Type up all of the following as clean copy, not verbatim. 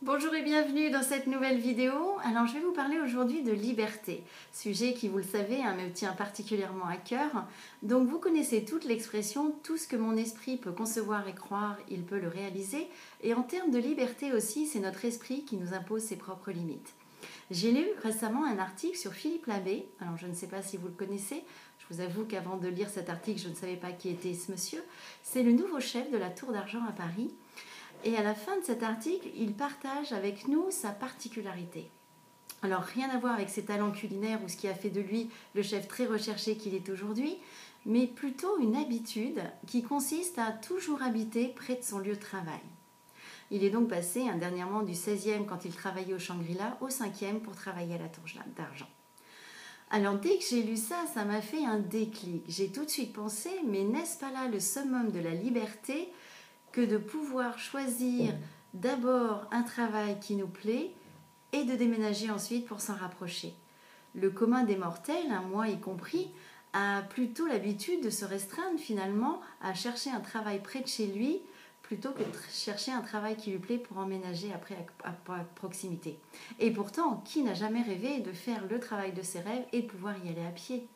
Bonjour et bienvenue dans cette nouvelle vidéo. Alors je vais vous parler aujourd'hui de liberté, sujet qui vous le savez me tient particulièrement à cœur. Donc vous connaissez toute l'expression « tout ce que mon esprit peut concevoir et croire, il peut le réaliser ». Et en termes de liberté aussi, c'est notre esprit qui nous impose ses propres limites. J'ai lu récemment un article sur Philippe Labbé, alors je ne sais pas si vous le connaissez, je vous avoue qu'avant de lire cet article, je ne savais pas qui était ce monsieur. C'est le nouveau chef de la Tour d'Argent à Paris. Et à la fin de cet article, il partage avec nous sa particularité. Alors rien à voir avec ses talents culinaires ou ce qui a fait de lui le chef très recherché qu'il est aujourd'hui, mais plutôt une habitude qui consiste à toujours habiter près de son lieu de travail. Il est donc passé dernièrement du 16e quand il travaillait au Shangri-La au 5e pour travailler à la Tour d'Argent. Alors dès que j'ai lu ça, ça m'a fait un déclic. J'ai tout de suite pensé, mais n'est-ce pas là le summum de la liberté que de pouvoir choisir d'abord un travail qui nous plaît et de déménager ensuite pour s'en rapprocher. Le commun des mortels, moi y compris, a plutôt l'habitude de se restreindre finalement à chercher un travail près de chez lui plutôt que de chercher un travail qui lui plaît pour emménager après à proximité. Et pourtant, qui n'a jamais rêvé de faire le travail de ses rêves et de pouvoir y aller à pied ?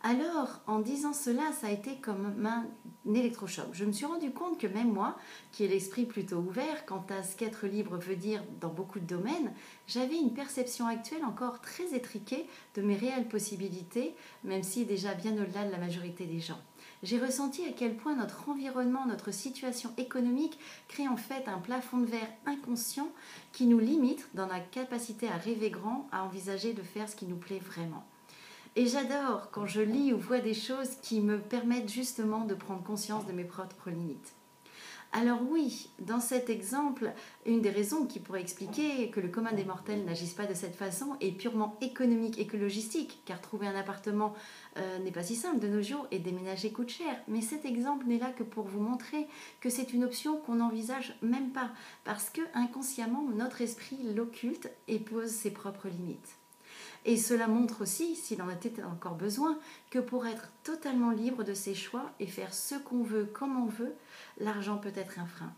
Alors, en disant cela, ça a été comme un électrochoc. Je me suis rendu compte que même moi, qui ai l'esprit plutôt ouvert quant à ce qu'être libre veut dire dans beaucoup de domaines, j'avais une perception actuelle encore très étriquée de mes réelles possibilités, même si déjà bien au-delà de la majorité des gens. J'ai ressenti à quel point notre environnement, notre situation économique crée en fait un plafond de verre inconscient qui nous limite dans la capacité à rêver grand, à envisager de faire ce qui nous plaît vraiment. Et j'adore quand je lis ou vois des choses qui me permettent justement de prendre conscience de mes propres limites. Alors oui, dans cet exemple, une des raisons qui pourrait expliquer que le commun des mortels n'agisse pas de cette façon est purement économique et que logistique, car trouver un appartement n'est pas si simple de nos jours et déménager coûte cher. Mais cet exemple n'est là que pour vous montrer que c'est une option qu'on n'envisage même pas, parce que inconsciemment, notre esprit l'occulte et pose ses propres limites. Et cela montre aussi, s'il en était encore besoin, que pour être totalement libre de ses choix et faire ce qu'on veut comme on veut, l'argent peut être un frein.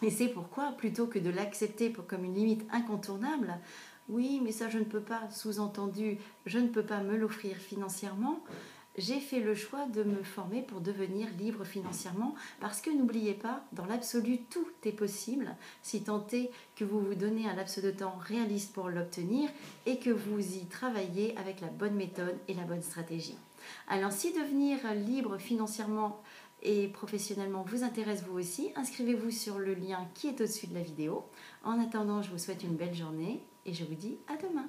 Et c'est pourquoi, plutôt que de l'accepter comme une limite incontournable, oui, mais ça je ne peux pas, sous-entendu, je ne peux pas me l'offrir financièrement, j'ai fait le choix de me former pour devenir libre financièrement parce que n'oubliez pas, dans l'absolu, tout est possible si tant est que vous vous donnez un laps de temps réaliste pour l'obtenir et que vous y travaillez avec la bonne méthode et la bonne stratégie. Alors si devenir libre financièrement et professionnellement vous intéresse vous aussi, inscrivez-vous sur le lien qui est au-dessus de la vidéo. En attendant, je vous souhaite une belle journée et je vous dis à demain.